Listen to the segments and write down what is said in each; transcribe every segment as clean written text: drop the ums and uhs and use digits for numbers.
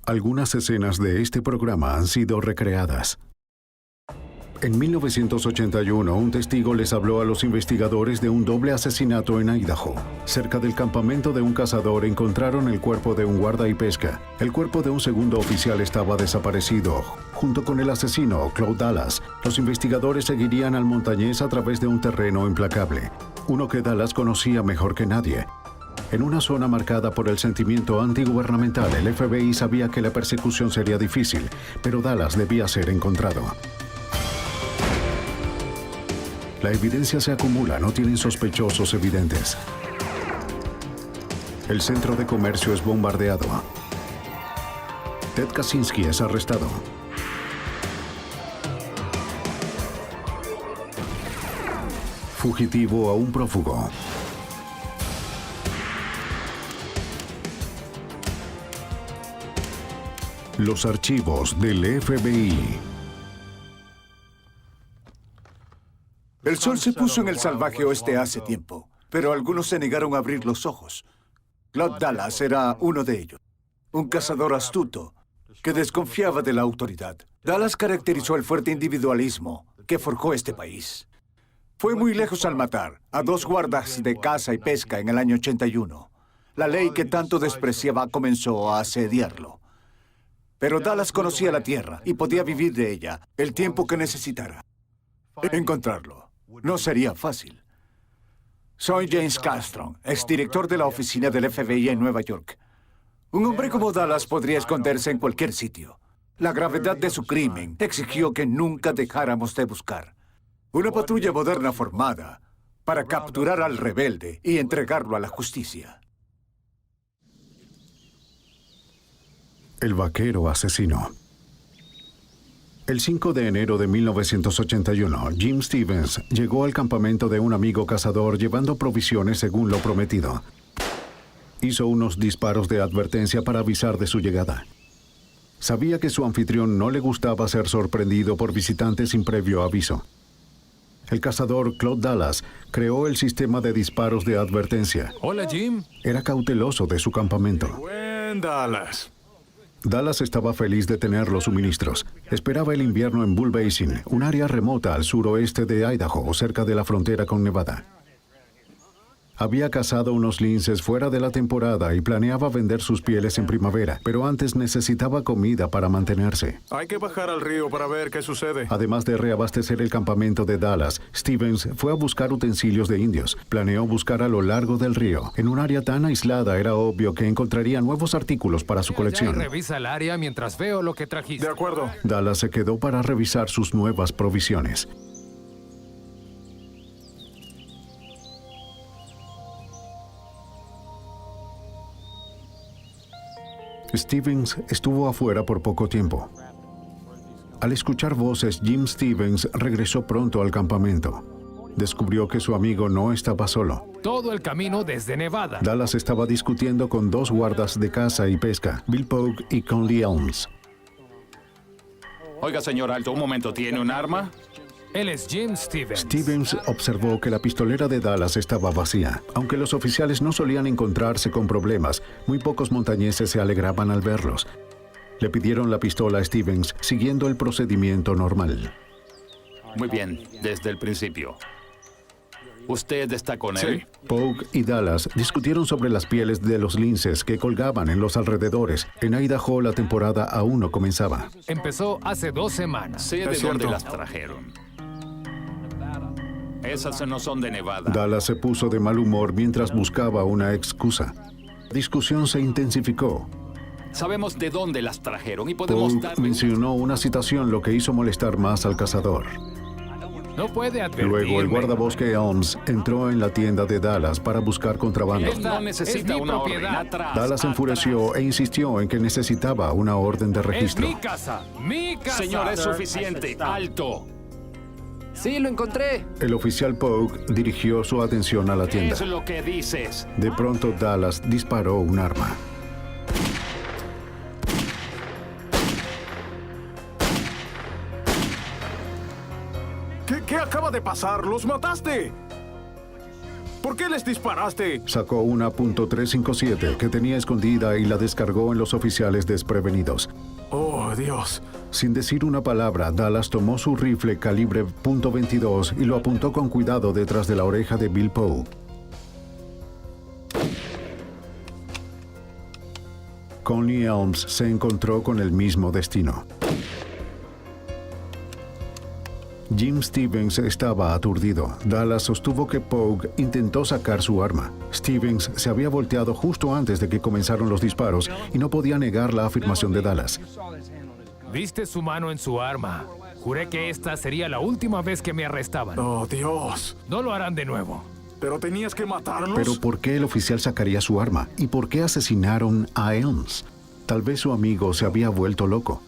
Algunas escenas de este programa han sido recreadas. En 1981, un testigo les habló a los investigadores de un doble asesinato en Idaho. Cerca del campamento de un cazador encontraron el cuerpo de un guarda y pesca. El cuerpo de un segundo oficial estaba desaparecido, junto con el asesino, Claude Dallas. Los investigadores seguirían al montañés a través de un terreno implacable, uno que Dallas conocía mejor que nadie. En una zona marcada por el sentimiento antigubernamental, el FBI sabía que la persecución sería difícil, pero Dallas debía ser encontrado. La evidencia se acumula, no tienen sospechosos evidentes. El centro de comercio es bombardeado. Ted Kaczynski es arrestado. Fugitivo a un prófugo. Los archivos del FBI. El sol se puso en el salvaje oeste hace tiempo, pero algunos se negaron a abrir los ojos. Claude Dallas era uno de ellos, un cazador astuto que desconfiaba de la autoridad. Dallas caracterizó el fuerte individualismo que forjó este país. Fue muy lejos al matar a 2 guardas de caza y pesca en el año 81. La ley que tanto despreciaba comenzó a asediarlo. Pero Dallas conocía la tierra y podía vivir de ella el tiempo que necesitara. Encontrarlo no sería fácil. Soy James Castron, exdirector de la oficina del FBI en Nueva York. Un hombre como Dallas podría esconderse en cualquier sitio. La gravedad de su crimen exigió que nunca dejáramos de buscar. Una patrulla moderna formada para capturar al rebelde y entregarlo a la justicia. El vaquero asesino. El 5 de enero de 1981, Jim Stevens llegó al campamento de un amigo cazador llevando provisiones según lo prometido. Hizo unos disparos de advertencia para avisar de su llegada. Sabía que su anfitrión no le gustaba ser sorprendido por visitantes sin previo aviso. El cazador Claude Dallas creó el sistema de disparos de advertencia. Hola, Jim. Era cauteloso de su campamento. Buen Dallas. Dallas estaba feliz de tener los suministros. Esperaba el invierno en Bull Basin, un área remota al suroeste de Idaho, cerca de la frontera con Nevada. Había cazado unos linces fuera de la temporada y planeaba vender sus pieles en primavera, pero antes necesitaba comida para mantenerse. Hay que bajar al río para ver qué sucede. Además de reabastecer el campamento de Dallas, Stevens fue a buscar utensilios de indios. Planeó buscar a lo largo del río. En un área tan aislada era obvio que encontraría nuevos artículos para su colección. Revisa el área mientras veo lo que trajiste. De acuerdo. Dallas se quedó para revisar sus nuevas provisiones. Stevens estuvo afuera por poco tiempo. Al escuchar voces, Jim Stevens regresó pronto al campamento. Descubrió que su amigo no estaba solo. Todo el camino desde Nevada. Dallas estaba discutiendo con 2 guardas de caza y pesca, Bill Pogue y Conley Elms. Oiga, señor Alto, un momento, ¿tiene un arma? Él es Jim Stevens. Stevens observó que la pistolera de Dallas estaba vacía. Aunque los oficiales no solían encontrarse con problemas, muy pocos montañeses se alegraban al verlos. Le pidieron la pistola a Stevens, siguiendo el procedimiento normal. Muy bien, desde el principio. ¿Usted está con él? Pogue y Dallas discutieron sobre las pieles de los linces que colgaban en los alrededores. En Idaho la temporada aún no comenzaba. Empezó hace 2 semanas. Sé de dónde las trajeron. Esas no son de Nevada. Dallas se puso de mal humor mientras buscaba una excusa. La discusión se intensificó. Sabemos de dónde las trajeron y podemos Pogue darle... mencionó una citación, lo que hizo molestar más al cazador. No puede advertirme. Luego el guardabosque Elms entró en la tienda de Dallas para buscar contrabando. Él no necesita es mi una orden. propiedad. Atrás, Dallas se enfureció e insistió en que necesitaba una orden de Es registro. mi casa. Mi casa. Señor, es suficiente. Alto. Sí, lo encontré. El oficial Pogue dirigió su atención a la Es tienda. lo que dices. De pronto Dallas disparó un arma. ¿Qué acaba de pasar? ¡Los mataste! ¿Por qué les disparaste? Sacó una .357 que tenía escondida y la descargó en los oficiales desprevenidos. Oh, Dios. Sin decir una palabra, Dallas tomó su rifle calibre .22 y lo apuntó con cuidado detrás de la oreja de Bill Pogue. Conley Elms se encontró con el mismo destino. Jim Stevens estaba aturdido. Dallas sostuvo que Pogue intentó sacar su arma. Stevens se había volteado justo antes de que comenzaron los disparos y no podía negar la afirmación de Dallas. Viste su mano en su arma. Juré que esta sería la última vez que me arrestaban. Oh, Dios. No lo harán de nuevo. ¿Pero tenías que matarlos? Pero ¿por qué el oficial sacaría su arma? ¿Y por qué asesinaron a Elms? Tal vez su amigo se había vuelto loco.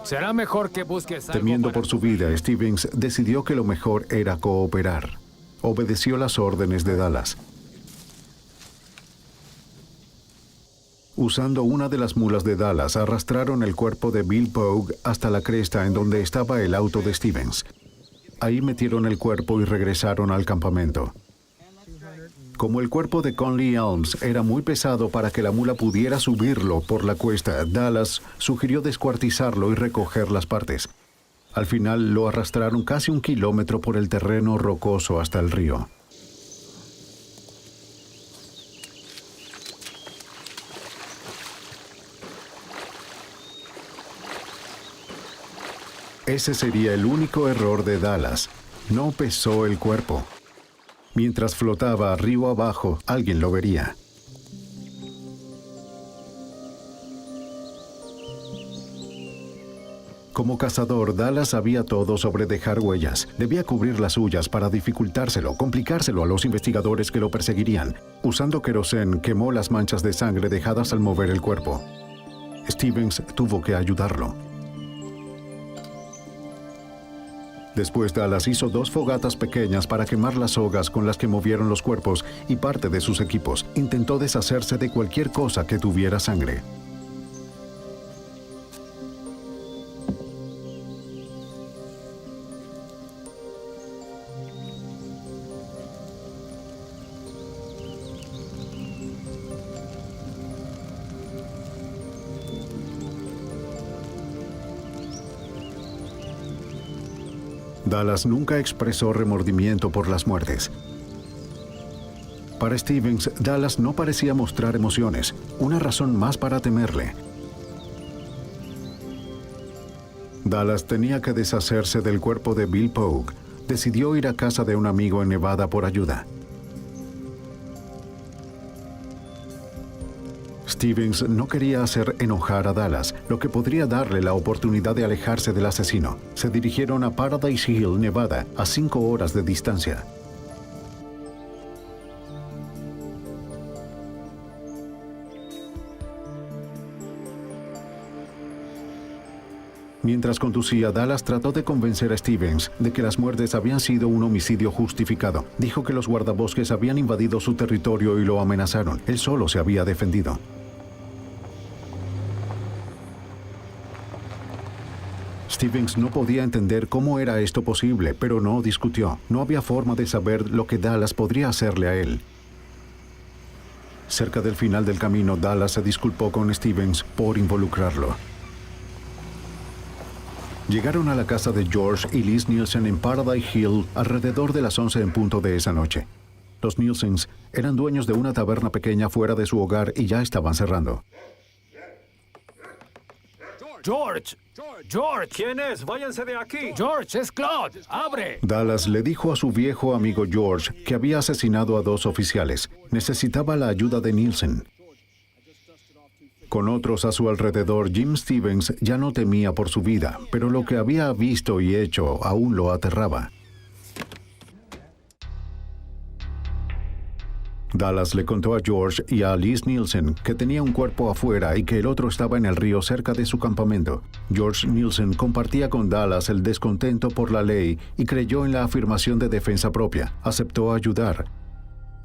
Será mejor que busques algo Temiendo para por su vida, Stevens decidió que lo mejor era cooperar. Obedeció las órdenes de Dallas. Usando una de las mulas de Dallas, arrastraron el cuerpo de Bill Pogue hasta la cresta en donde estaba el auto de Stevens. Ahí metieron el cuerpo y regresaron al campamento. Como el cuerpo de Conley Elms era muy pesado para que la mula pudiera subirlo por la cuesta, Dallas sugirió descuartizarlo y recoger las partes. Al final lo arrastraron casi 1 kilómetro por el terreno rocoso hasta el río. Ese sería el único error de Dallas. No pesó el cuerpo. Mientras flotaba río abajo, alguien lo vería. Como cazador, Dallas sabía todo sobre dejar huellas. Debía cubrir las suyas para dificultárselo, complicárselo a los investigadores que lo perseguirían. Usando querosén, quemó las manchas de sangre dejadas al mover el cuerpo. Stevens tuvo que ayudarlo. Después, Dallas hizo 2 fogatas pequeñas para quemar las sogas con las que movieron los cuerpos y parte de sus equipos. Intentó deshacerse de cualquier cosa que tuviera sangre. Dallas nunca expresó remordimiento por las muertes. Para Stevens, Dallas no parecía mostrar emociones, una razón más para temerle. Dallas tenía que deshacerse del cuerpo de Bill Pogue. Decidió ir a casa de un amigo en Nevada por ayuda. Stevens no quería hacer enojar a Dallas, lo que podría darle la oportunidad de alejarse del asesino. Se dirigieron a Paradise Hill, Nevada, a 5 horas de distancia. Mientras conducía, Dallas trató de convencer a Stevens de que las muertes habían sido un homicidio justificado. Dijo que los guardabosques habían invadido su territorio y lo amenazaron. Él solo se había defendido. Stevens no podía entender cómo era esto posible, pero no discutió. No había forma de saber lo que Dallas podría hacerle a él. Cerca del final del camino, Dallas se disculpó con Stevens por involucrarlo. Llegaron a la casa de George y Liz Nielsen en Paradise Hill alrededor de las 11 en punto de esa noche. Los Nielsens eran dueños de una taberna pequeña fuera de su hogar y ya estaban cerrando. George. George. ¿Quién es? Váyanse de aquí. George, es Claude. ¡Abre! Dallas le dijo a su viejo amigo George que había asesinado a 2 oficiales. Necesitaba la ayuda de Nielsen. Con otros a su alrededor, Jim Stevens ya no temía por su vida, pero lo que había visto y hecho aún lo aterraba. Dallas le contó a George y a Liz Nielsen que tenía un cuerpo afuera y que el otro estaba en el río cerca de su campamento. George Nielsen compartía con Dallas el descontento por la ley y creyó en la afirmación de defensa propia. Aceptó ayudar.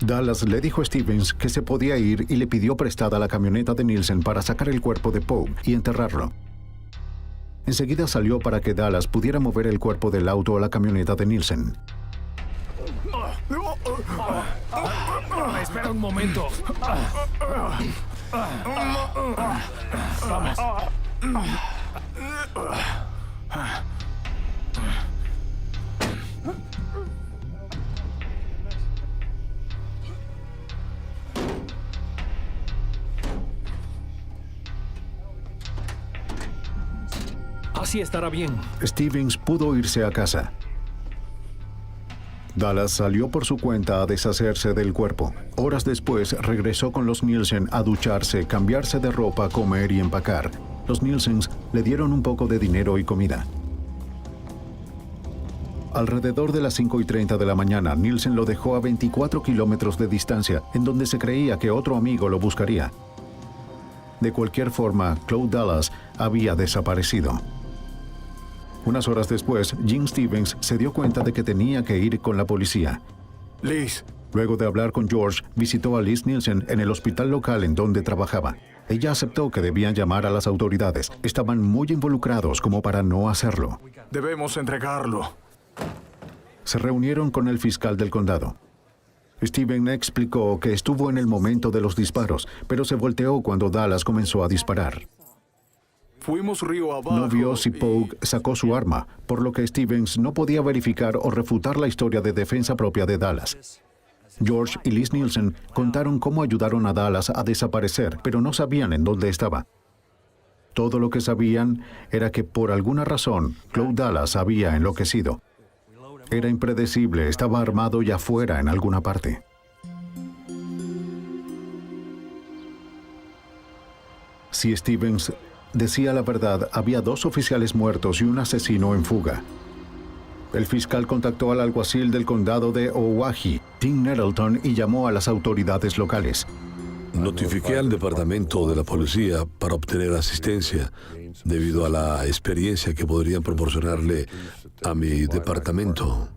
Dallas le dijo a Stevens que se podía ir y le pidió prestada la camioneta de Nielsen para sacar el cuerpo de Pogue y enterrarlo. Enseguida salió para que Dallas pudiera mover el cuerpo del auto a la camioneta de Nielsen. Espera un momento. Vamos. Así estará bien. Stevens pudo irse a casa. Dallas salió por su cuenta a deshacerse del cuerpo. Horas después regresó con los Nielsen a ducharse, cambiarse de ropa, comer y empacar. Los Nielsens le dieron un poco de dinero y comida. Alrededor de las 5:30 de la mañana, Nielsen lo dejó a 24 kilómetros de distancia, en donde se creía que otro amigo lo buscaría. De cualquier forma, Claude Dallas había desaparecido. Unas horas después, Jean Stevens se dio cuenta de que tenía que ir con la policía. Liz, Luego de hablar con George, visitó a Liz Nielsen en el hospital local en donde trabajaba. Ella aceptó que debían llamar a las autoridades. Estaban muy involucrados como para no hacerlo. debemos entregarlo. Se reunieron con el fiscal del condado. Steven explicó que estuvo en el momento de los disparos, pero se volteó cuando Dallas comenzó a disparar. Fuimos río abajo. No vio si y- Pogue sacó su arma, por lo que Stevens no podía verificar o refutar la historia de defensa propia de Dallas. George y Liz Nielsen contaron cómo ayudaron a Dallas a desaparecer, pero no sabían en dónde estaba. Todo lo que sabían era que por alguna razón Claude Dallas había enloquecido. Era impredecible, estaba armado y afuera en alguna parte. Si Stevens decía la verdad, había 2 oficiales muertos y un asesino en fuga. El fiscal contactó al alguacil del condado de Owyhee, Tim Nettleton, y llamó a las autoridades locales. Notifiqué al departamento de la policía para obtener asistencia debido a la experiencia que podrían proporcionarle a mi departamento.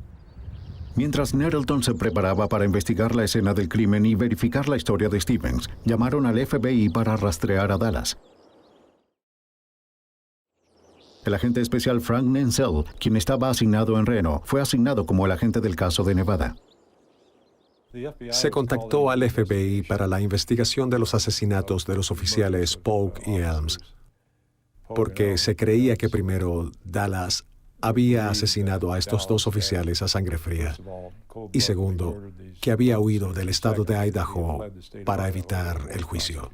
Mientras Nettleton se preparaba para investigar la escena del crimen y verificar la historia de Stevens, llamaron al FBI para rastrear a Dallas. El agente especial Frank Nensel, quien estaba asignado en Reno, fue asignado como el agente del caso de Nevada. Se contactó al FBI para la investigación de los asesinatos de los oficiales Pogue y Helms, porque se creía que primero Dallas había asesinado a estos 2 oficiales a sangre fría y segundo, que había huido del estado de Idaho para evitar el juicio.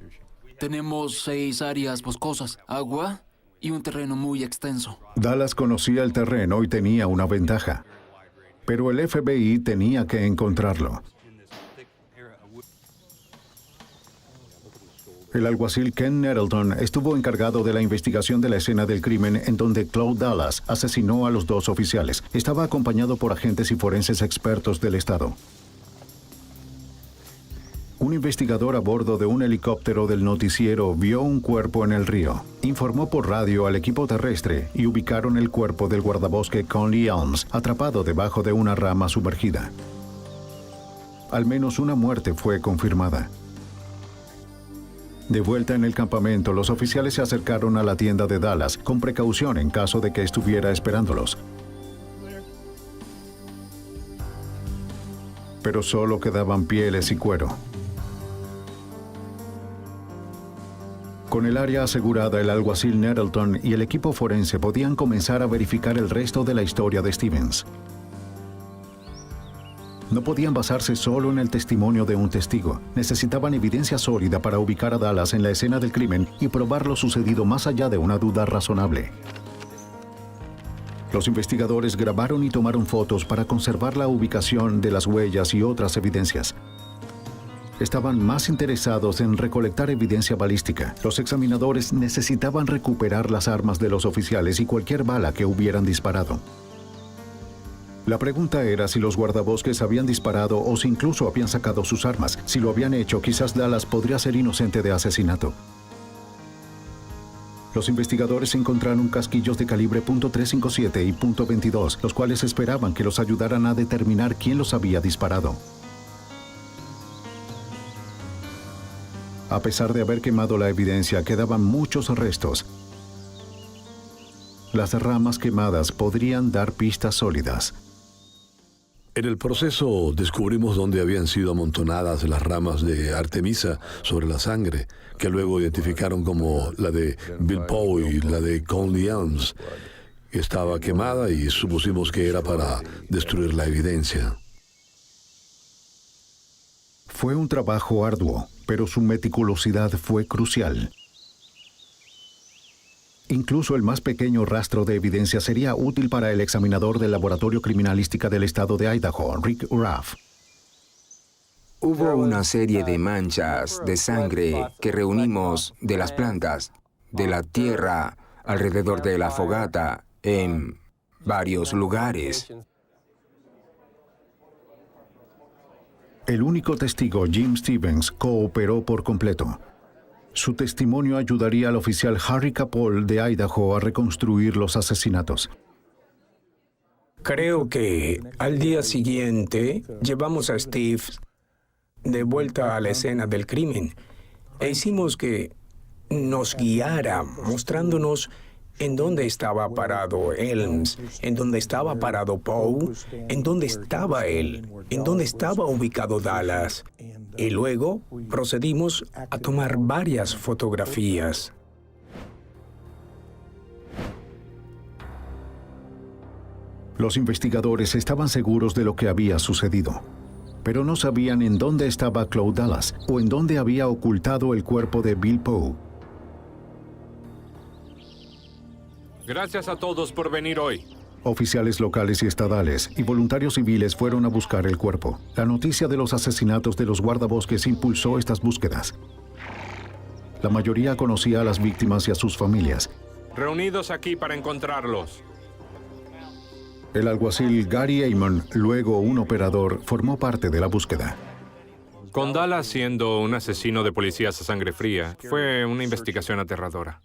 Tenemos 6 áreas boscosas, agua y un terreno muy extenso. Dallas conocía el terreno y tenía una ventaja, pero el FBI tenía que encontrarlo. El alguacil Ken Nettleton estuvo encargado de la investigación de la escena del crimen en donde Claude Dallas asesinó a los 2 oficiales. Estaba acompañado por agentes y forenses expertos del estado. Un investigador a bordo de un helicóptero del noticiero vio un cuerpo en el río. Informó por radio al equipo terrestre y ubicaron el cuerpo del guardabosque Conley Elms, atrapado debajo de una rama sumergida. Al menos una muerte fue confirmada. De vuelta en el campamento, los oficiales se acercaron a la tienda de Dallas con precaución en caso de que estuviera esperándolos. Pero solo quedaban pieles y cuero. Con el área asegurada, el alguacil Nettleton y el equipo forense podían comenzar a verificar el resto de la historia de Stevens. No podían basarse solo en el testimonio de un testigo. Necesitaban evidencia sólida para ubicar a Dallas en la escena del crimen y probar lo sucedido más allá de una duda razonable. Los investigadores grabaron y tomaron fotos para conservar la ubicación de las huellas y otras evidencias. Estaban más interesados en recolectar evidencia balística. Los examinadores necesitaban recuperar las armas de los oficiales y cualquier bala que hubieran disparado. La pregunta era si los guardabosques habían disparado o si incluso habían sacado sus armas. Si lo habían hecho, quizás Dallas podría ser inocente de asesinato. Los investigadores encontraron casquillos de calibre .357 y .22, los cuales esperaban que los ayudaran a determinar quién los había disparado. A pesar de haber quemado la evidencia, quedaban muchos restos. Las ramas quemadas podrían dar pistas sólidas. En el proceso descubrimos dónde habían sido amontonadas las ramas de Artemisa sobre la sangre, que luego identificaron como la de Bill Poe y la de Conley Elms. Estaba quemada y supusimos que era para destruir la evidencia. Fue un trabajo arduo, pero su meticulosidad fue crucial. Incluso el más pequeño rastro de evidencia sería útil para el examinador del Laboratorio Criminalística del Estado de Idaho, Rick Ruff. Hubo una serie de manchas de sangre que reunimos de las plantas, de la tierra, alrededor de la fogata, en varios lugares. El único testigo, Jim Stevens, cooperó por completo. Su testimonio ayudaría al oficial Harry Capol de Idaho a reconstruir los asesinatos. Creo que al día siguiente llevamos a Steve de vuelta a la escena del crimen e hicimos que nos guiara mostrándonos en dónde estaba parado Elms, en dónde estaba parado Poe, en dónde estaba él, en dónde estaba ubicado Dallas. Y luego procedimos a tomar varias fotografías. Los investigadores estaban seguros de lo que había sucedido, pero no sabían en dónde estaba Claude Dallas o en dónde había ocultado el cuerpo de Bill Poe. Gracias a todos por venir hoy. Oficiales locales y estadales y voluntarios civiles fueron a buscar el cuerpo. La noticia de los asesinatos de los guardabosques impulsó estas búsquedas. La mayoría conocía a las víctimas y a sus familias. Reunidos aquí para encontrarlos. El alguacil Gary Amon, luego un operador, formó parte de la búsqueda. Con Dallas siendo un asesino de policías a sangre fría, fue una investigación aterradora.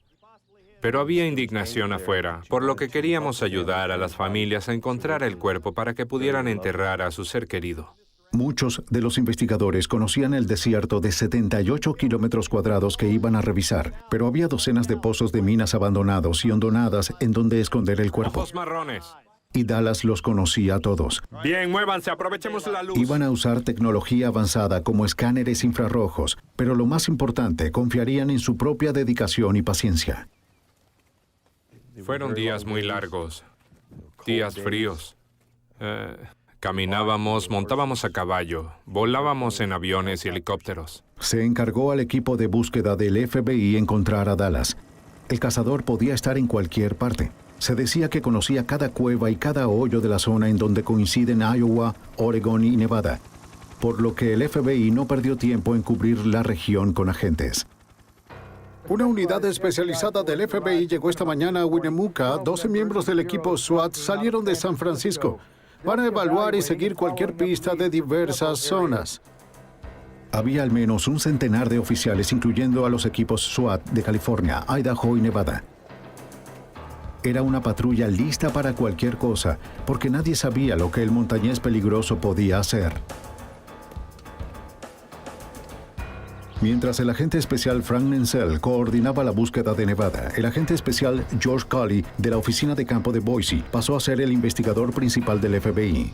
Pero había indignación afuera, por lo que queríamos ayudar a las familias a encontrar el cuerpo para que pudieran enterrar a su ser querido. Muchos de los investigadores conocían el desierto de 78 kilómetros cuadrados que iban a revisar, pero había docenas de pozos de minas abandonados y hondonadas en donde esconder el cuerpo. Ojos marrones. Y Dallas los conocía a todos. Bien, muévanse, aprovechemos la luz. Iban a usar tecnología avanzada como escáneres infrarrojos, pero lo más importante, confiarían en su propia dedicación y paciencia. Fueron días muy largos, días fríos. Caminábamos, montábamos a caballo, volábamos en aviones y helicópteros. Se encargó al equipo de búsqueda del FBI encontrar a Dallas. El cazador podía estar en cualquier parte. Se decía que conocía cada cueva y cada hoyo de la zona en donde coinciden Iowa, Oregon y Nevada, por lo que el FBI no perdió tiempo en cubrir la región con agentes. Una unidad especializada del FBI llegó esta mañana a Winnemucca. 12 miembros del equipo SWAT salieron de San Francisco. Van a evaluar y seguir cualquier pista de diversas zonas. Había al menos un centenar de oficiales, incluyendo a los equipos SWAT de California, Idaho y Nevada. Era una patrulla lista para cualquier cosa, porque nadie sabía lo que el montañés peligroso podía hacer. Mientras el agente especial Frank Nensel coordinaba la búsqueda de Nevada, el agente especial George Colley de la oficina de campo de Boise pasó a ser el investigador principal del FBI.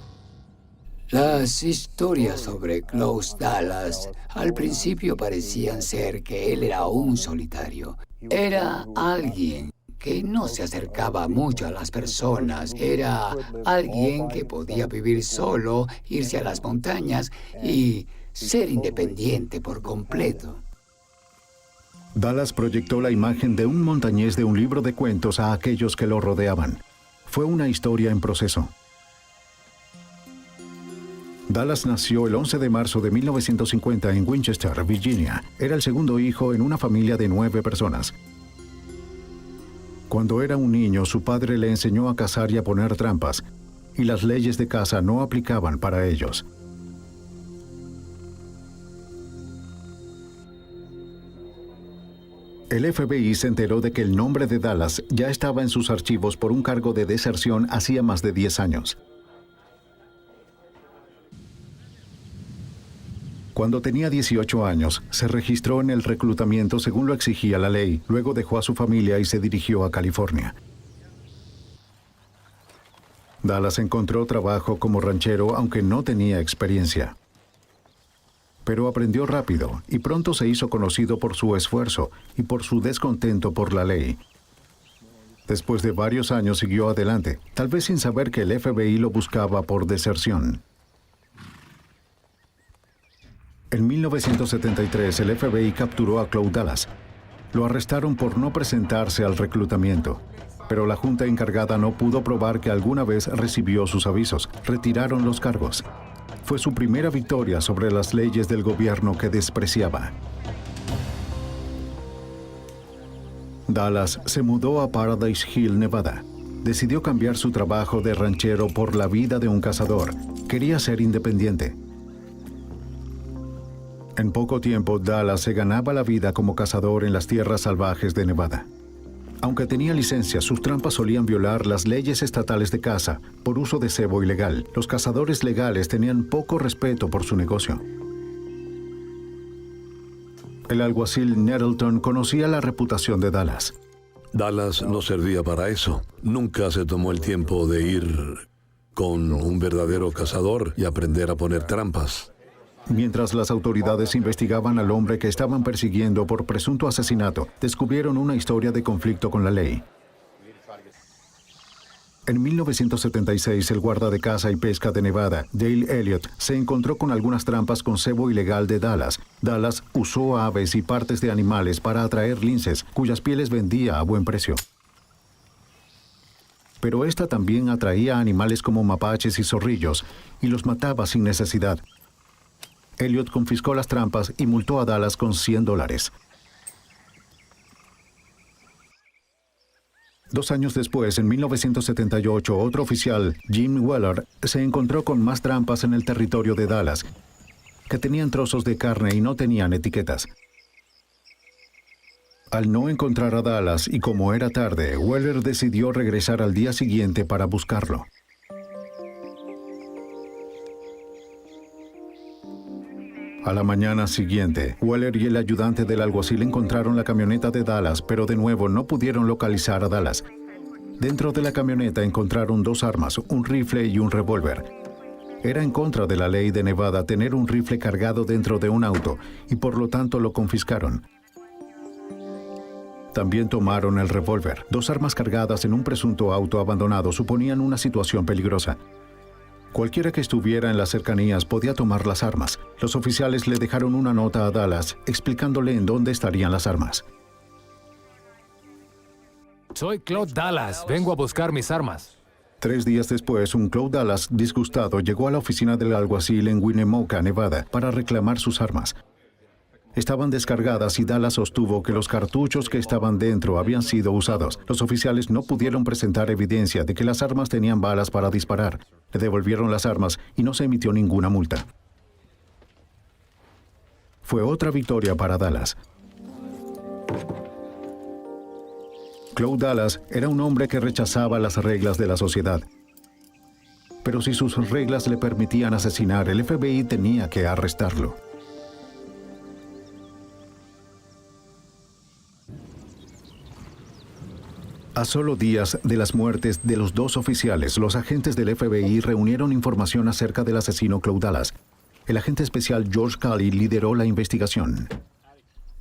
Las historias sobre Claude Dallas al principio parecían ser que él era un solitario. Era alguien que no se acercaba mucho a las personas. Era alguien que podía vivir solo, irse a las montañas y ser independiente por completo. Dallas proyectó la imagen de un montañés de un libro de cuentos a aquellos que lo rodeaban. Fue una historia en proceso. Dallas nació el 11 de marzo de 1950 en Winchester, Virginia. Era el segundo hijo en una familia de 9 personas. Cuando era un niño, su padre le enseñó a cazar y a poner trampas, y las leyes de caza no aplicaban para ellos. El FBI se enteró de que el nombre de Dallas ya estaba en sus archivos por un cargo de deserción hacía más de 10 años. Cuando tenía 18 años, se registró en el reclutamiento según lo exigía la ley. Luego dejó a su familia y se dirigió a California. Dallas encontró trabajo como ranchero aunque no tenía experiencia. Pero aprendió rápido y pronto se hizo conocido por su esfuerzo y por su descontento por la ley. Después de varios años siguió adelante, tal vez sin saber que el FBI lo buscaba por deserción. En 1973, el FBI capturó a Cloud Dallas. Lo arrestaron por no presentarse al reclutamiento, pero la junta encargada no pudo probar que alguna vez recibió sus avisos. Retiraron los cargos. Fue su primera victoria sobre las leyes del gobierno que despreciaba. Dallas se mudó a Paradise Hill, Nevada. Decidió cambiar su trabajo de ranchero por la vida de un cazador. Quería ser independiente. En poco tiempo, Dallas se ganaba la vida como cazador en las tierras salvajes de Nevada. Aunque tenía licencia, sus trampas solían violar las leyes estatales de caza por uso de cebo ilegal. Los cazadores legales tenían poco respeto por su negocio. El alguacil Nettleton conocía la reputación de Dallas. Dallas no servía para eso. Nunca se tomó el tiempo de ir con un verdadero cazador y aprender a poner trampas. Mientras las autoridades investigaban al hombre que estaban persiguiendo por presunto asesinato, descubrieron una historia de conflicto con la ley. En 1976, el guarda de caza y pesca de Nevada, Dale Elliott, se encontró con algunas trampas con cebo ilegal de Dallas. Dallas usó aves y partes de animales para atraer linces, cuyas pieles vendía a buen precio. Pero esta también atraía animales como mapaches y zorrillos, y los mataba sin necesidad. Elliott confiscó las trampas y multó a Dallas con $100. 2 años después, en 1978, otro oficial, Jim Weller, se encontró con más trampas en el territorio de Dallas, que tenían trozos de carne y no tenían etiquetas. Al no encontrar a Dallas y como era tarde, Weller decidió regresar al día siguiente para buscarlo. A la mañana siguiente, Weller y el ayudante del alguacil encontraron la camioneta de Dallas, pero de nuevo no pudieron localizar a Dallas. Dentro de la camioneta encontraron 2 armas, un rifle y un revólver. Era en contra de la ley de Nevada tener un rifle cargado dentro de un auto, y por lo tanto lo confiscaron. También tomaron el revólver. 2 armas cargadas en un presunto auto abandonado suponían una situación peligrosa. Cualquiera que estuviera en las cercanías podía tomar las armas. Los oficiales le dejaron una nota a Dallas explicándole en dónde estarían las armas. Soy Cloud Dallas. Vengo a buscar mis armas. 3 días después, un Cloud Dallas disgustado llegó a la oficina del alguacil en Winnemucca, Nevada, para reclamar sus armas. Estaban descargadas y Dallas sostuvo que los cartuchos que estaban dentro habían sido usados. Los oficiales no pudieron presentar evidencia de que las armas tenían balas para disparar. Le devolvieron las armas y no se emitió ninguna multa. Fue otra victoria para Dallas. Cloud Dallas era un hombre que rechazaba las reglas de la sociedad. Pero si sus reglas le permitían asesinar, el FBI tenía que arrestarlo. A solo días de las muertes de los 2 oficiales, los agentes del FBI reunieron información acerca del asesino Cloud Dallas. El agente especial George Cully lideró la investigación.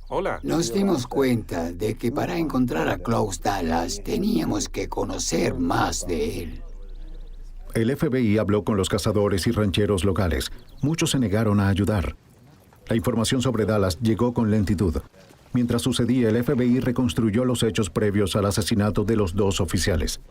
Hola. Nos dimos cuenta de que para encontrar a Cloud Dallas teníamos que conocer más de él. El FBI habló con los cazadores y rancheros locales. Muchos se negaron a ayudar. La información sobre Dallas llegó con lentitud. Mientras sucedía, el FBI reconstruyó los hechos previos al asesinato de los 2 oficiales.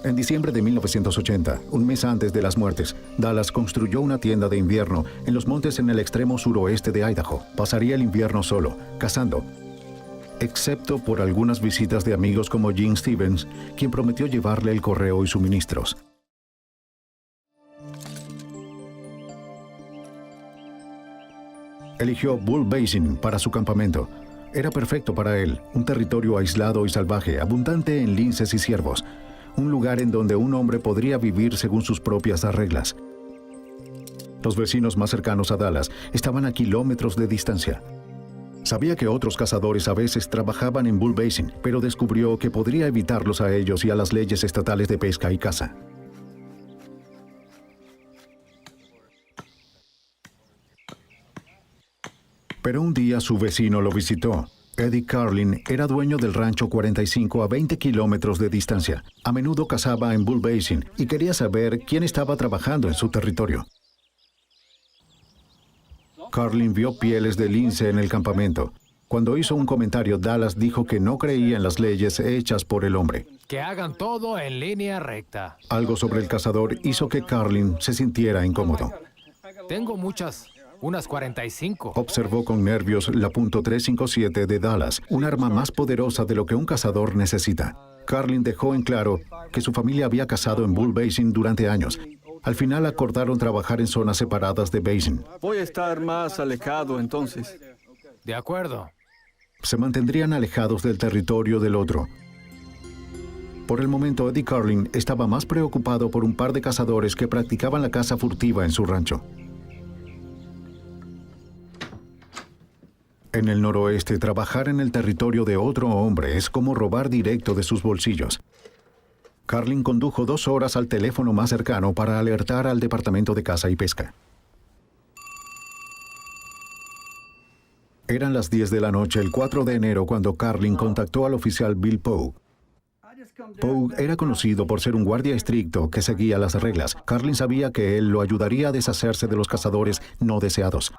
En diciembre de 1980, un mes antes de las muertes, Dallas construyó una tienda de invierno en los montes en el extremo suroeste de Idaho. Pasaría el invierno solo, cazando, excepto por algunas visitas de amigos como Gene Stevens, quien prometió llevarle el correo y suministros. Eligió Bull Basin para su campamento. Era perfecto para él, un territorio aislado y salvaje, abundante en linces y ciervos. Un lugar en donde un hombre podría vivir según sus propias reglas. Los vecinos más cercanos a Dallas estaban a kilómetros de distancia. Sabía que otros cazadores a veces trabajaban en Bull Basin, pero descubrió que podría evitarlos a ellos y a las leyes estatales de pesca y caza. Pero un día su vecino lo visitó. Eddie Carlin era dueño del rancho 45 a 20 kilómetros de distancia. A menudo cazaba en Bull Basin y quería saber quién estaba trabajando en su territorio. Carlin vio pieles de lince en el campamento. Cuando hizo un comentario, Dallas dijo que no creía en las leyes hechas por el hombre. Que hagan todo en línea recta. Algo sobre el cazador hizo que Carlin se sintiera incómodo. Tengo muchas. Unas 45. Observó con nervios la .357 de Dallas, un arma más poderosa de lo que un cazador necesita. Carlin dejó en claro que su familia había cazado en Bull Basin durante años. Al final acordaron trabajar en zonas separadas de Basin. Voy a estar más alejado entonces. De acuerdo. Se mantendrían alejados del territorio del otro. Por el momento, Eddie Carlin estaba más preocupado por un par de cazadores que practicaban la caza furtiva en su rancho. En el noroeste, trabajar en el territorio de otro hombre es como robar directo de sus bolsillos. Carlin condujo 2 horas al teléfono más cercano para alertar al Departamento de Caza y Pesca. Eran las 10 de la noche el 4 de enero cuando Carlin contactó al oficial Bill Pogue. Pogue era conocido por ser un guardia estricto que seguía las reglas. Carlin sabía que él lo ayudaría a deshacerse de los cazadores no deseados.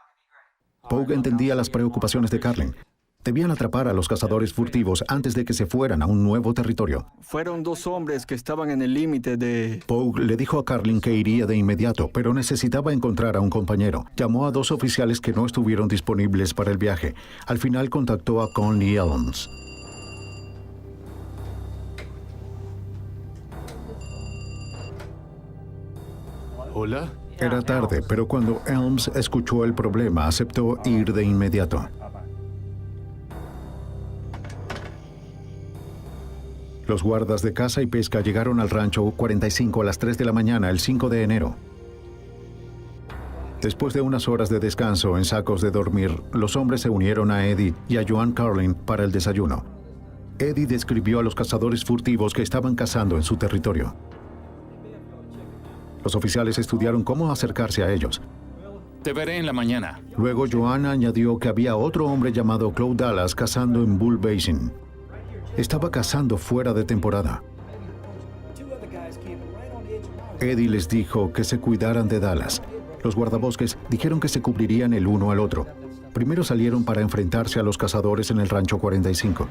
Pogue entendía las preocupaciones de Carlin. Debían atrapar a los cazadores furtivos antes de que se fueran a un nuevo territorio. Fueron 2 hombres que estaban en el límite de... Pogue le dijo a Carlin que iría de inmediato, pero necesitaba encontrar a un compañero. Llamó a 2 oficiales que no estuvieron disponibles para el viaje. Al final contactó a Conley Elms. Hola. Era tarde, pero cuando Elms escuchó el problema, aceptó ir de inmediato. Los guardas de caza y pesca llegaron al rancho 45 a las 3 de la mañana el 5 de enero. Después de unas horas de descanso en sacos de dormir, los hombres se unieron a Eddie y a Joan Carlin para el desayuno. Eddie describió a los cazadores furtivos que estaban cazando en su territorio. Los oficiales estudiaron cómo acercarse a ellos. Te veré en la mañana. Luego Joan añadió que había otro hombre llamado Claude Dallas cazando en Bull Basin. Estaba cazando fuera de temporada. Eddie les dijo que se cuidaran de Dallas. Los guardabosques dijeron que se cubrirían el uno al otro. Primero salieron para enfrentarse a los cazadores en el rancho 45.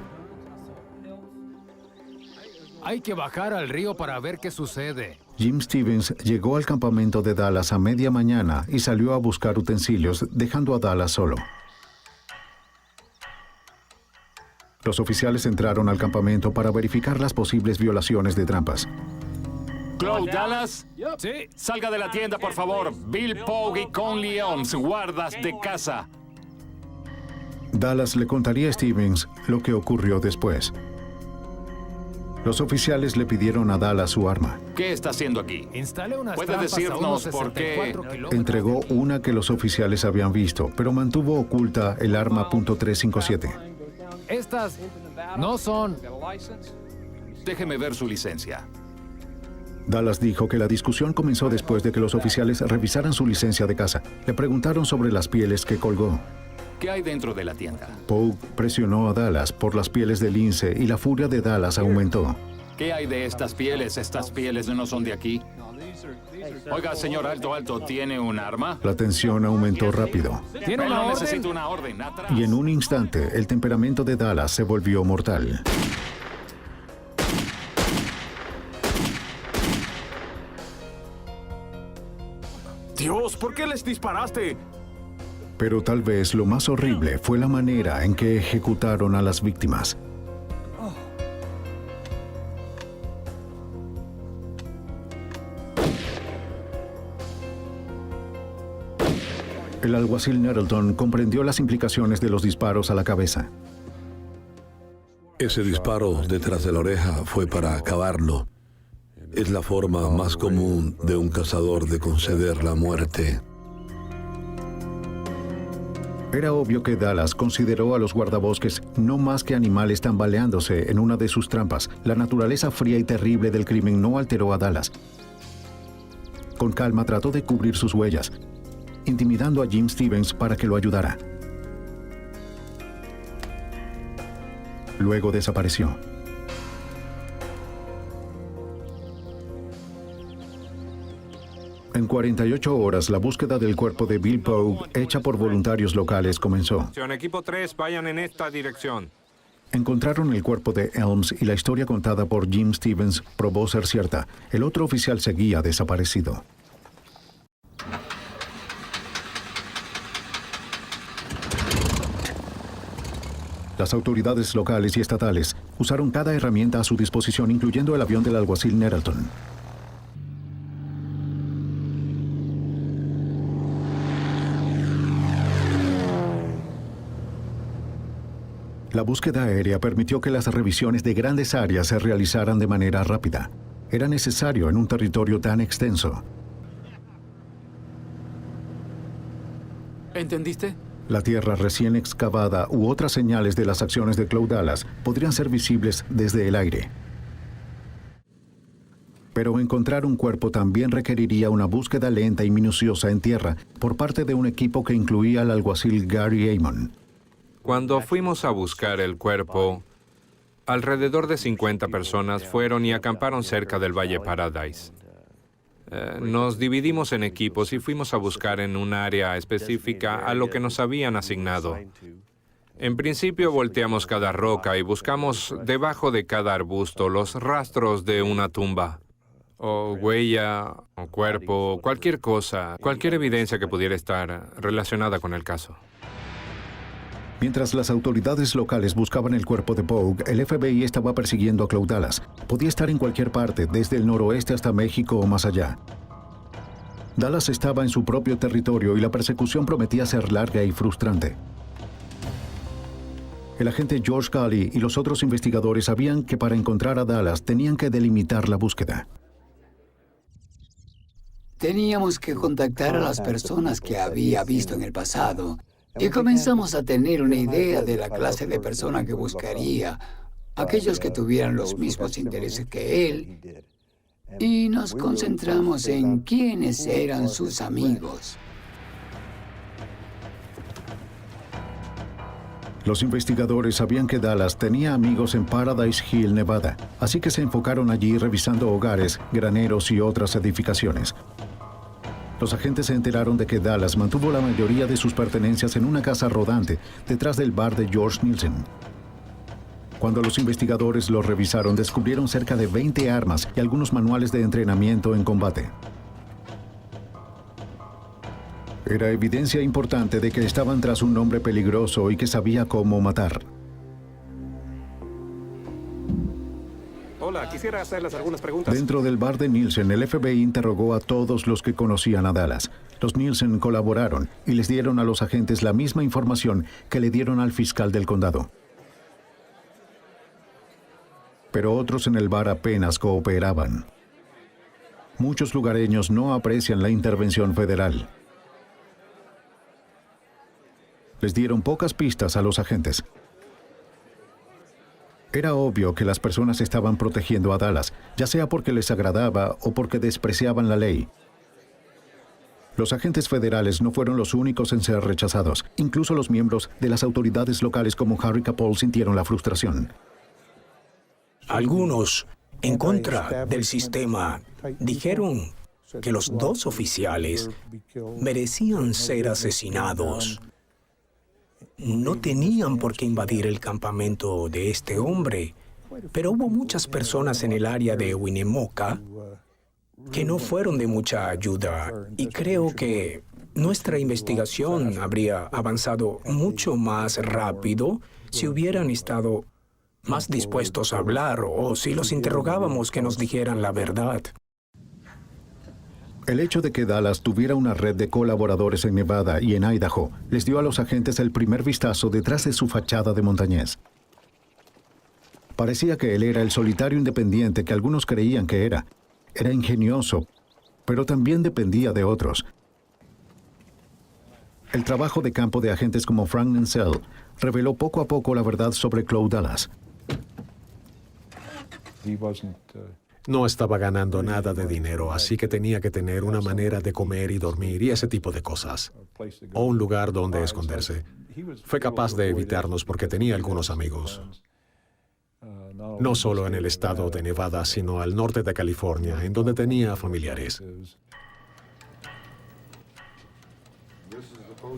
Hay que bajar al río para ver qué sucede. Jim Stevens llegó al campamento de Dallas a media mañana y salió a buscar utensilios, dejando a Dallas solo. Los oficiales entraron al campamento para verificar las posibles violaciones de trampas. Claude Dallas. Sí. Salga de la tienda, por favor. Bill Pogue y Conley Elms, guardas de caza. Dallas le contaría a Stevens lo que ocurrió después. Los oficiales le pidieron a Dallas su arma. ¿Qué está haciendo aquí? Instalé unas ¿Puede trampas decirnos a unos por qué? 64 kilómetros. Entregó una que los oficiales habían visto, pero mantuvo oculta el arma .357. Estas no son... Déjeme ver su licencia. Dallas dijo que la discusión comenzó después de que los oficiales revisaran su licencia de caza. Le preguntaron sobre las pieles que colgó. ¿Qué hay dentro de la tienda? Pogue presionó a Dallas por las pieles de lince y la furia de Dallas aumentó. ¿Qué hay de estas pieles? ¿Estas pieles no son de aquí? Oiga, señor Alto, ¿tiene un arma? La tensión aumentó rápido. ¿Tiene una orden? Necesito una orden. Atrás. Y en un instante, el temperamento de Dallas se volvió mortal. Dios, ¿por qué les disparaste? Pero tal vez lo más horrible fue la manera en que ejecutaron a las víctimas. El alguacil Nettleton comprendió las implicaciones de los disparos a la cabeza. Ese disparo detrás de la oreja fue para acabarlo. Es la forma más común de un cazador de conceder la muerte. Era obvio que Dallas consideró a los guardabosques no más que animales tambaleándose en una de sus trampas. La naturaleza fría y terrible del crimen no alteró a Dallas. Con calma trató de cubrir sus huellas, intimidando a Jim Stevens para que lo ayudara. Luego desapareció. En 48 horas, la búsqueda del cuerpo de Bill Pogue, hecha por voluntarios locales, comenzó. Equipo 3, vayan en esta dirección. Encontraron el cuerpo de Elms y la historia contada por Jim Stevens probó ser cierta. El otro oficial seguía desaparecido. Las autoridades locales y estatales usaron cada herramienta a su disposición, incluyendo el avión del alguacil Nettleton. La búsqueda aérea permitió que las revisiones de grandes áreas se realizaran de manera rápida. Era necesario en un territorio tan extenso. ¿Entendiste? La tierra recién excavada u otras señales de las acciones de Cloud Dallas podrían ser visibles desde el aire. Pero encontrar un cuerpo también requeriría una búsqueda lenta y minuciosa en tierra por parte de un equipo que incluía al alguacil Gary Amon. Cuando fuimos a buscar el cuerpo, alrededor de 50 personas fueron y acamparon cerca del Valle Paradise. Nos dividimos en equipos y fuimos a buscar en un área específica a lo que nos habían asignado. En principio volteamos cada roca y buscamos debajo de cada arbusto los rastros de una tumba, o huella, o cuerpo, cualquier cosa, cualquier evidencia que pudiera estar relacionada con el caso. Mientras las autoridades locales buscaban el cuerpo de Pogue, el FBI estaba persiguiendo a Cloud Dallas. Podía estar en cualquier parte, desde el noroeste hasta México o más allá. Dallas estaba en su propio territorio y la persecución prometía ser larga y frustrante. El agente George Cully y los otros investigadores sabían que para encontrar a Dallas tenían que delimitar la búsqueda. Teníamos que contactar a las personas que había visto en el pasado. Y comenzamos a tener una idea de la clase de persona que buscaría, aquellos que tuvieran los mismos intereses que él, y nos concentramos en quiénes eran sus amigos. Los investigadores sabían que Dallas tenía amigos en Paradise Hill, Nevada, así que se enfocaron allí revisando hogares, graneros y otras edificaciones. Los agentes se enteraron de que Dallas mantuvo la mayoría de sus pertenencias en una casa rodante detrás del bar de George Nielsen. Cuando los investigadores lo revisaron, descubrieron cerca de 20 armas y algunos manuales de entrenamiento en combate. Era evidencia importante de que estaban tras un hombre peligroso y que sabía cómo matar. Hola, quisiera hacerles algunas preguntas. Dentro del bar de Nielsen, el FBI interrogó a todos los que conocían a Dallas. Los Nielsen colaboraron y les dieron a los agentes la misma información que le dieron al fiscal del condado. Pero otros en el bar apenas cooperaban. Muchos lugareños no aprecian la intervención federal. Les dieron pocas pistas a los agentes. Era obvio que las personas estaban protegiendo a Dallas, ya sea porque les agradaba o porque despreciaban la ley. Los agentes federales no fueron los únicos en ser rechazados. Incluso los miembros de las autoridades locales como Harry Capol sintieron la frustración. Algunos, en contra del sistema, dijeron que los dos oficiales merecían ser asesinados. No tenían por qué invadir el campamento de este hombre, pero hubo muchas personas en el área de Winnemucca que no fueron de mucha ayuda, y creo que nuestra investigación habría avanzado mucho más rápido si hubieran estado más dispuestos a hablar o si los interrogábamos que nos dijeran la verdad. El hecho de que Dallas tuviera una red de colaboradores en Nevada y en Idaho les dio a los agentes el primer vistazo detrás de su fachada de montañés. Parecía que él era el solitario independiente que algunos creían que era. Era ingenioso, pero también dependía de otros. El trabajo de campo de agentes como Frank Nansel reveló poco a poco la verdad sobre Cloud Dallas. No estaba ganando nada de dinero, así que tenía que tener una manera de comer y dormir y ese tipo de cosas. O un lugar donde esconderse. Fue capaz de evitarnos porque tenía algunos amigos. No solo en el estado de Nevada, sino al norte de California, en donde tenía familiares.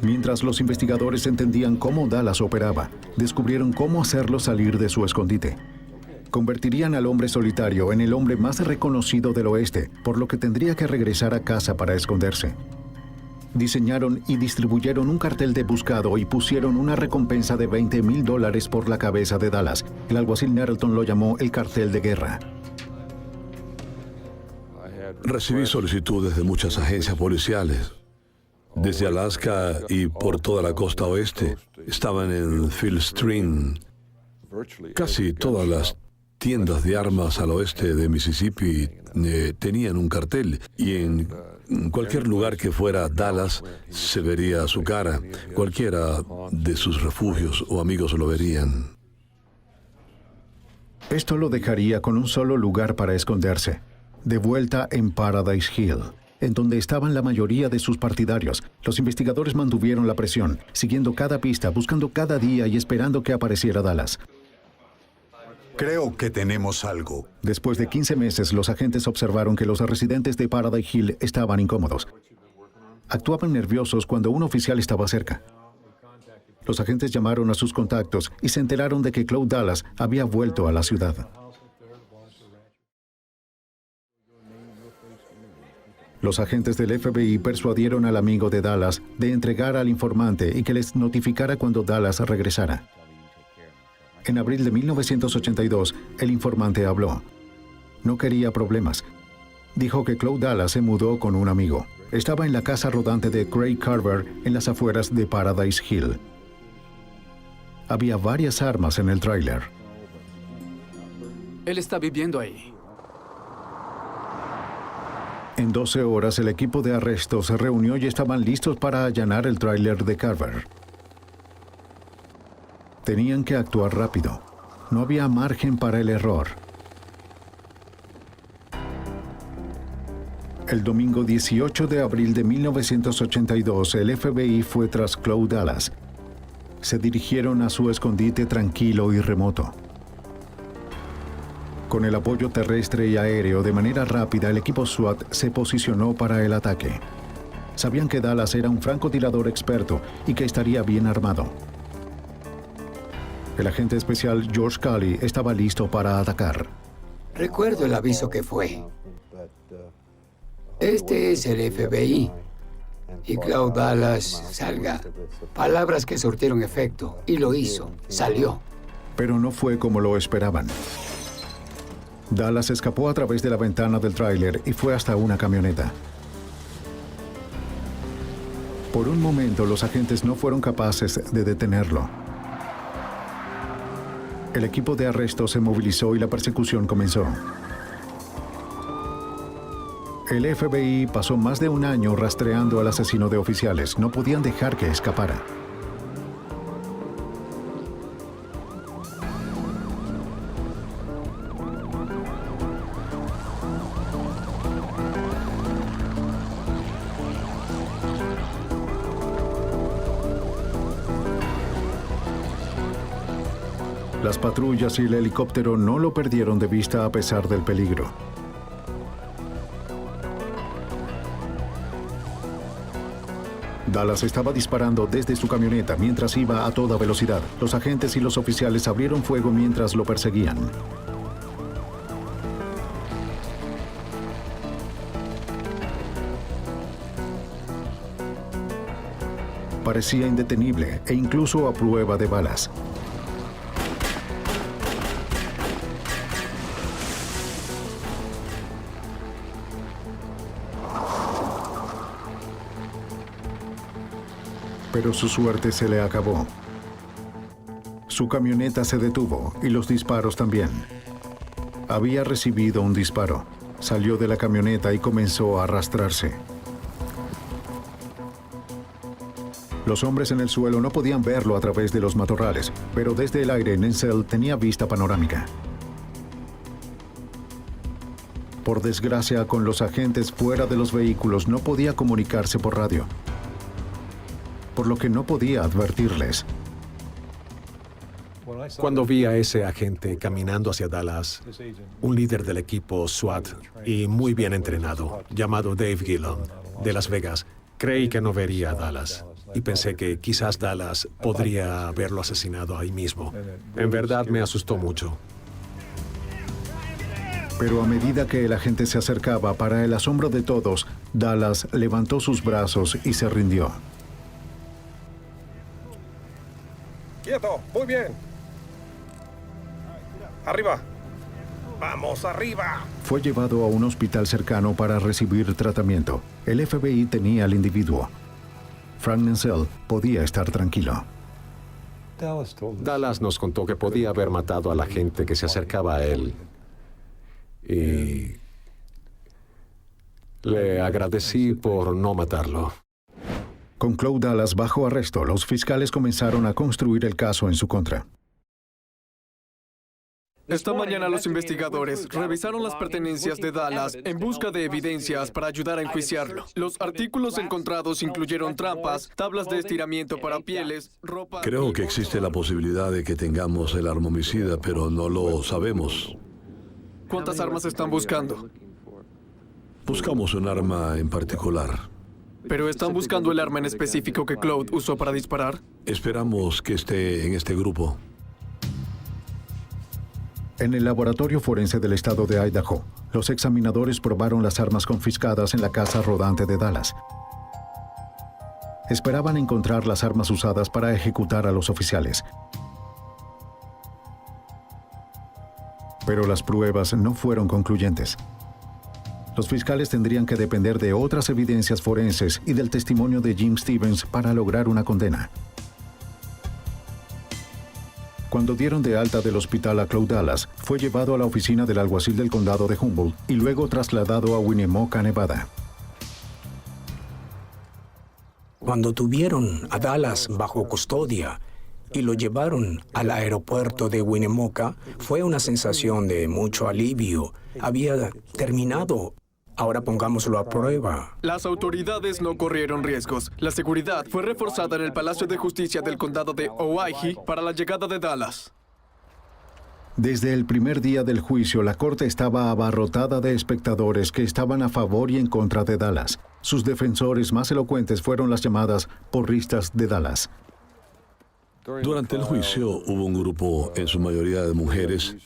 Mientras los investigadores entendían cómo Dallas operaba, descubrieron cómo hacerlo salir de su escondite. Convertirían al hombre solitario en el hombre más reconocido del oeste, por lo que tendría que regresar a casa para esconderse. Diseñaron y distribuyeron un cartel de buscado y pusieron una recompensa de $20,000 por la cabeza de Dallas. El alguacil Nettleton lo llamó el cartel de guerra. Recibí solicitudes de muchas agencias policiales. Desde Alaska y por toda la costa oeste. Estaban en Field Stream. Casi todas las tiendas de armas al oeste de Mississippi tenían un cartel. Y en cualquier lugar que fuera Dallas se vería su cara. Cualquiera de sus refugios o amigos lo verían. Esto lo dejaría con un solo lugar para esconderse. De vuelta en Paradise Hill, en donde estaban la mayoría de sus partidarios. Los investigadores mantuvieron la presión, siguiendo cada pista, buscando cada día y esperando que apareciera Dallas. Creo que tenemos algo. Después de 15 meses, los agentes observaron que los residentes de Paradise Hill estaban incómodos. Actuaban nerviosos cuando un oficial estaba cerca. Los agentes llamaron a sus contactos y se enteraron de que Cloud Dallas había vuelto a la ciudad. Los agentes del FBI persuadieron al amigo de Dallas de entregar al informante y que les notificara cuando Dallas regresara. En abril de 1982, el informante habló. No quería problemas. Dijo que Cloud Dallas se mudó con un amigo. Estaba en la casa rodante de Craig Carver en las afueras de Paradise Hill. Había varias armas en el tráiler. Él está viviendo ahí. En 12 horas, el equipo de arresto se reunió y estaban listos para allanar el tráiler de Carver. Tenían que actuar rápido. No había margen para el error. El domingo 18 de abril de 1982, el FBI fue tras Cloud Dallas. Se dirigieron a su escondite tranquilo y remoto. Con el apoyo terrestre y aéreo de manera rápida, el equipo SWAT se posicionó para el ataque. Sabían que Dallas era un francotirador experto y que estaría bien armado. El agente especial George Cully estaba listo para atacar. Recuerdo el aviso que fue. Este es el FBI. Y Cloud Dallas, salga. Palabras que surtieron efecto. Y lo hizo. Salió. Pero no fue como lo esperaban. Dallas escapó a través de la ventana del tráiler y fue hasta una camioneta. Por un momento, los agentes no fueron capaces de detenerlo. El equipo de arresto se movilizó y la persecución comenzó. El FBI pasó más de un año rastreando al asesino de oficiales. No podían dejar que escapara. Las patrullas y el helicóptero no lo perdieron de vista a pesar del peligro. Dallas estaba disparando desde su camioneta mientras iba a toda velocidad. Los agentes y los oficiales abrieron fuego mientras lo perseguían. Parecía indetenible e incluso a prueba de balas. Pero su suerte se le acabó. Su camioneta se detuvo y los disparos también. Había recibido un disparo. Salió de la camioneta y comenzó a arrastrarse. Los hombres en el suelo no podían verlo a través de los matorrales, pero desde el aire Nensel tenía vista panorámica. Por desgracia, con los agentes fuera de los vehículos no podía comunicarse por radio, por lo que no podía advertirles. Cuando vi a ese agente caminando hacia Dallas, un líder del equipo SWAT y muy bien entrenado, llamado Dave Gillon, de Las Vegas, creí que no vería a Dallas y pensé que quizás Dallas podría haberlo asesinado ahí mismo. En verdad me asustó mucho. Pero a medida que el agente se acercaba, para el asombro de todos, Dallas levantó sus brazos y se rindió. ¡Quieto! ¡Muy bien! ¡Arriba! ¡Vamos, arriba! Fue llevado a un hospital cercano para recibir tratamiento. El FBI tenía al individuo. Frank Nensel podía estar tranquilo. Dallas nos contó que podía haber matado a la gente que se acercaba a él. Y le agradecí por no matarlo. Con Claude Dallas bajo arresto, los fiscales comenzaron a construir el caso en su contra. Esta mañana los investigadores revisaron las pertenencias de Dallas en busca de evidencias para ayudar a enjuiciarlo. Los artículos encontrados incluyeron trampas, tablas de estiramiento para pieles, ropa... Creo que existe la posibilidad de que tengamos el arma homicida, pero no lo sabemos. ¿Cuántas armas están buscando? Buscamos un arma en particular. ¿Pero están buscando el arma en específico que Claude usó para disparar? Esperamos que esté en este grupo. En el laboratorio forense del estado de Idaho, los examinadores probaron las armas confiscadas en la casa rodante de Dallas. Esperaban encontrar las armas usadas para ejecutar a los oficiales. Pero las pruebas no fueron concluyentes. Los fiscales tendrían que depender de otras evidencias forenses y del testimonio de Jim Stevens para lograr una condena. Cuando dieron de alta del hospital a Claude Dallas, fue llevado a la oficina del alguacil del condado de Humboldt y luego trasladado a Winnemucca, Nevada. Cuando tuvieron a Dallas bajo custodia y lo llevaron al aeropuerto de Winnemucca, fue una sensación de mucho alivio. Había terminado. Ahora pongámoslo a prueba. Las autoridades no corrieron riesgos. La seguridad fue reforzada en el Palacio de Justicia del Condado de Owyhee para la llegada de Dallas. Desde el primer día del juicio, la corte estaba abarrotada de espectadores que estaban a favor y en contra de Dallas. Sus defensores más elocuentes fueron las llamadas porristas de Dallas. Durante el juicio hubo un grupo, en su mayoría de mujeres,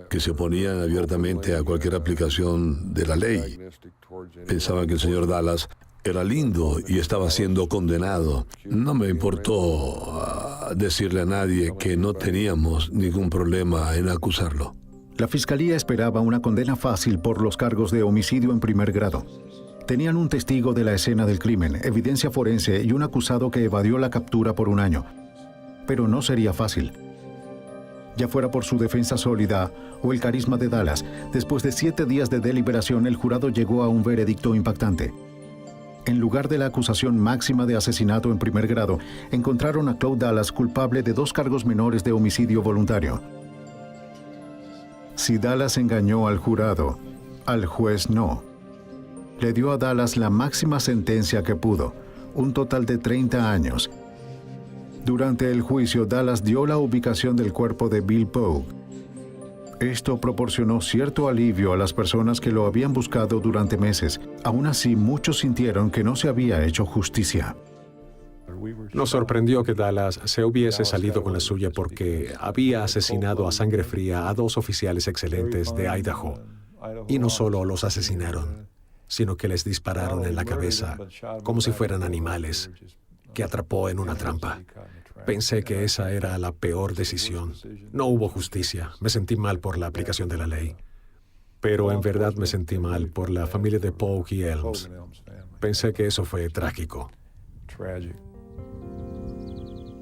que se oponían abiertamente a cualquier aplicación de la ley. Pensaban que el señor Dallas era lindo y estaba siendo condenado. No me importó decirle a nadie que no teníamos ningún problema en acusarlo. La fiscalía esperaba una condena fácil por los cargos de homicidio en primer grado. Tenían un testigo de la escena del crimen, evidencia forense y un acusado que evadió la captura por un año. Pero no sería fácil. Ya fuera por su defensa sólida o el carisma de Dallas, después de 7 días de deliberación, el jurado llegó a un veredicto impactante. En lugar de la acusación máxima de asesinato en primer grado, encontraron a Claude Dallas culpable de 2 cargos menores de homicidio voluntario. Si Dallas engañó al jurado, al juez no. Le dio a Dallas la máxima sentencia que pudo, un total de 30 años. Durante el juicio, Dallas dio la ubicación del cuerpo de Bill Pogue. Esto proporcionó cierto alivio a las personas que lo habían buscado durante meses. Aún así, muchos sintieron que no se había hecho justicia. Nos sorprendió que Dallas se hubiese salido con la suya porque había asesinado a sangre fría a 2 oficiales excelentes de Idaho. Y no solo los asesinaron, sino que les dispararon en la cabeza como si fueran animales que atrapó en una trampa. Pensé que esa era la peor decisión. No hubo justicia. Me sentí mal por la aplicación de la ley. Pero en verdad me sentí mal por la familia de Pogue y Elms. Pensé que eso fue trágico.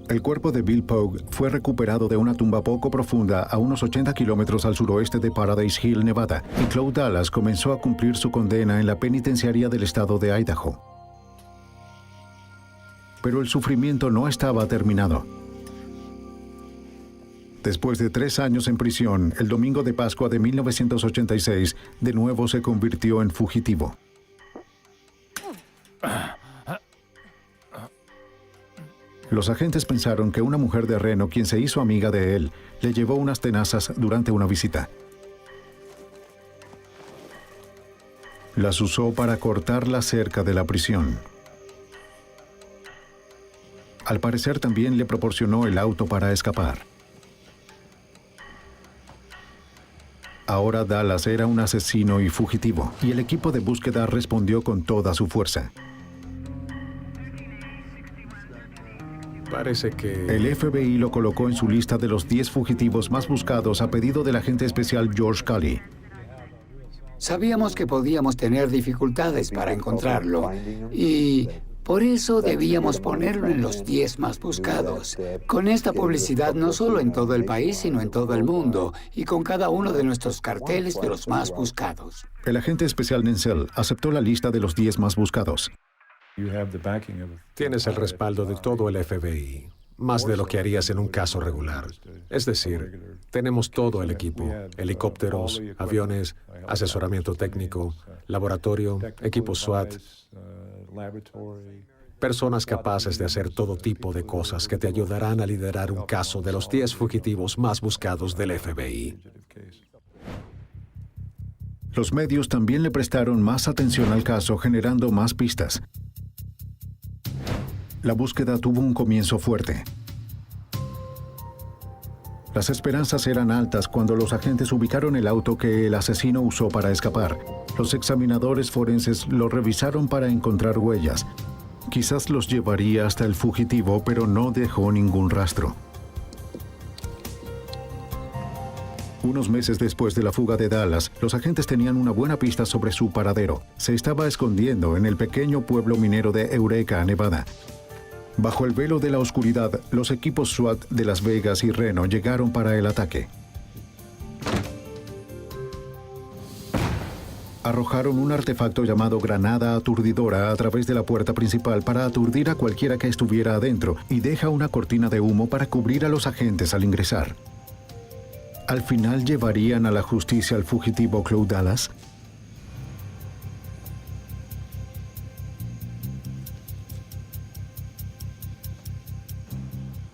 El cuerpo de Bill Pogue fue recuperado de una tumba poco profunda a unos 80 kilómetros al suroeste de Paradise Hill, Nevada, y Claude Dallas comenzó a cumplir su condena en la penitenciaría del estado de Idaho. Pero el sufrimiento no estaba terminado. Después de 3 años en prisión, el domingo de Pascua de 1986, de nuevo se convirtió en fugitivo. Los agentes pensaron que una mujer de Reno, quien se hizo amiga de él, le llevó unas tenazas durante una visita. Las usó para cortar la cerca de la prisión. Al parecer también le proporcionó el auto para escapar. Ahora Dallas era un asesino y fugitivo, y el equipo de búsqueda respondió con toda su fuerza. Parece que El FBI lo colocó en su lista de los 10 fugitivos más buscados a pedido del agente especial George Cully. Sabíamos que podíamos tener dificultades para encontrarlo y por eso debíamos ponerlo en los 10 más buscados. Con esta publicidad no solo en todo el país, sino en todo el mundo y con cada uno de nuestros carteles de los más buscados. El agente especial Nencel aceptó la lista de los 10 más buscados. tienes el respaldo de todo el FBI, más de lo que harías en un caso regular. Es decir, tenemos todo el equipo, helicópteros, aviones, asesoramiento técnico, laboratorio, equipo SWAT, personas capaces de hacer todo tipo de cosas que te ayudarán a liderar un caso de los 10 fugitivos más buscados del FBI. Los medios también le prestaron más atención al caso, generando más pistas. La búsqueda tuvo un comienzo fuerte. Las esperanzas eran altas cuando los agentes ubicaron el auto que el asesino usó para escapar. Los examinadores forenses lo revisaron para encontrar huellas. Quizás los llevaría hasta el fugitivo, pero no dejó ningún rastro. Unos meses después de la fuga de Dallas, los agentes tenían una buena pista sobre su paradero. Se estaba escondiendo en el pequeño pueblo minero de Eureka, Nevada. Bajo el velo de la oscuridad, los equipos SWAT de Las Vegas y Reno llegaron para el ataque. Arrojaron un artefacto llamado granada aturdidora a través de la puerta principal para aturdir a cualquiera que estuviera adentro y deja una cortina de humo para cubrir a los agentes al ingresar. ¿Al final llevarían a la justicia al fugitivo Cloud Dallas?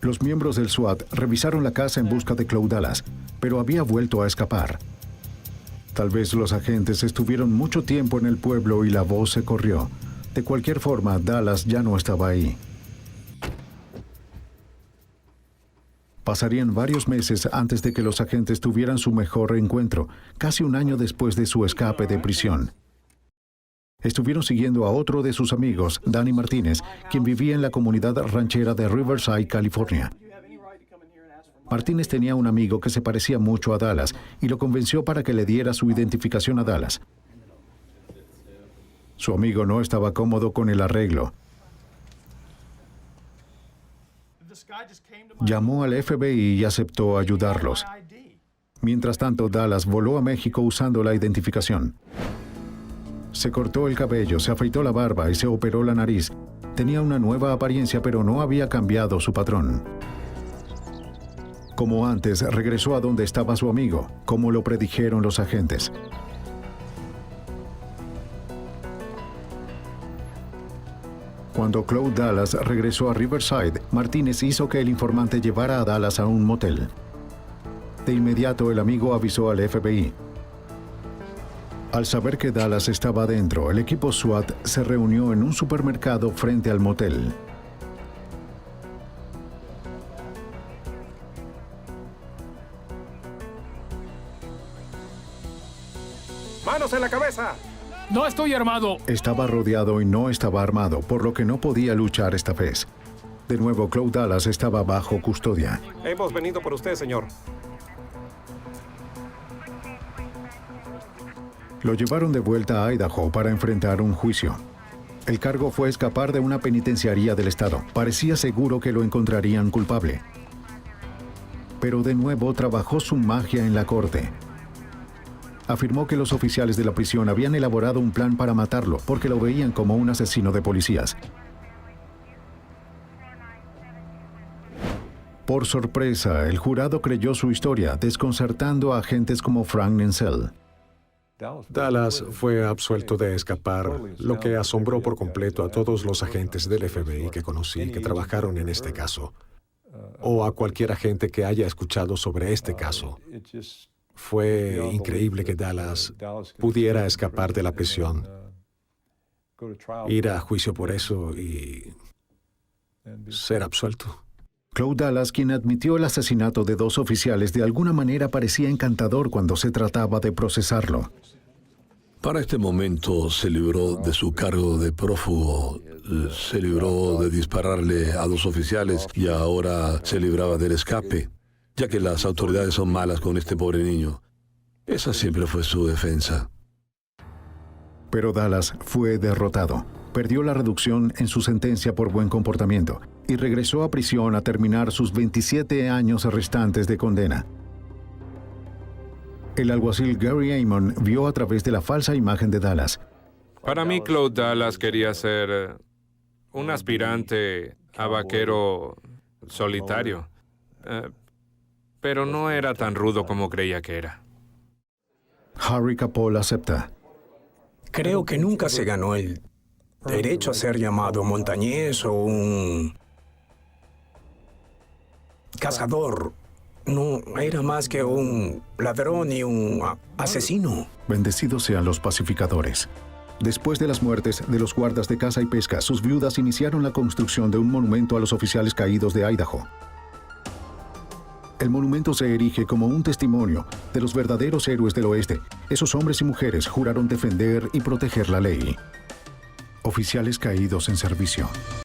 Los miembros del SWAT revisaron la casa en busca de Cloud Dallas, pero había vuelto a escapar. Tal vez los agentes estuvieron mucho tiempo en el pueblo y la voz se corrió. De cualquier forma, Dallas ya no estaba ahí. Pasarían varios meses antes de que los agentes tuvieran su mejor reencuentro, casi un año después de su escape de prisión. Estuvieron siguiendo a otro de sus amigos, Danny Martínez, quien vivía en la comunidad ranchera de Riverside, California. Martínez tenía un amigo que se parecía mucho a Dallas y lo convenció para que le diera su identificación a Dallas. Su amigo no estaba cómodo con el arreglo. Llamó al FBI y aceptó ayudarlos. Mientras tanto, Dallas voló a México usando la identificación. Se cortó el cabello, se afeitó la barba y se operó la nariz. Tenía una nueva apariencia, pero no había cambiado su patrón. Como antes, regresó a donde estaba su amigo, como lo predijeron los agentes. Cuando Cloud Dallas regresó a Riverside, Martínez hizo que el informante llevara a Dallas a un motel. De inmediato, el amigo avisó al FBI. Al saber que Dallas estaba adentro, el equipo SWAT se reunió en un supermercado frente al motel. ¡Manos en la cabeza! ¡No estoy armado! Estaba rodeado y no estaba armado, por lo que no podía luchar esta vez. De nuevo, Cloud Dallas estaba bajo custodia. Hemos venido por usted, señor. Lo llevaron de vuelta a Idaho para enfrentar un juicio. El cargo fue escapar de una penitenciaría del estado. Parecía seguro que lo encontrarían culpable. Pero de nuevo trabajó su magia en la corte. Afirmó que los oficiales de la prisión habían elaborado un plan para matarlo porque lo veían como un asesino de policías. Por sorpresa, el jurado creyó su historia, desconcertando a agentes como Frank Nensel. Dallas fue absuelto de escapar, lo que asombró por completo a todos los agentes del FBI que conocí que trabajaron en este caso, o a cualquier agente que haya escuchado sobre este caso. Fue increíble que Dallas pudiera escapar de la prisión, ir a juicio por eso y ser absuelto. Claude Dallas, quien admitió el asesinato de 2 oficiales, de alguna manera parecía encantador cuando se trataba de procesarlo. Para este momento se libró de su cargo de prófugo, se libró de dispararle a 2 oficiales y ahora se libraba del escape, ya que las autoridades son malas con este pobre niño. Esa siempre fue su defensa. Pero Dallas fue derrotado. Perdió la reducción en su sentencia por buen comportamiento y regresó a prisión a terminar sus 27 años restantes de condena. El alguacil Gary Amon vio a través de la falsa imagen de Dallas. Para mí, Claude Dallas quería ser un aspirante a vaquero solitario, pero no era tan rudo como creía que era. Harry Capol acepta. Creo que nunca se ganó el derecho a ser llamado montañés o un cazador. No era más que un ladrón y un asesino. Bendecidos sean los pacificadores. Después de las muertes de los guardas de caza y pesca, sus viudas iniciaron la construcción de un monumento a los oficiales caídos de Idaho. El monumento se erige como un testimonio de los verdaderos héroes del oeste. Esos hombres y mujeres juraron defender y proteger la ley. Oficiales caídos en servicio.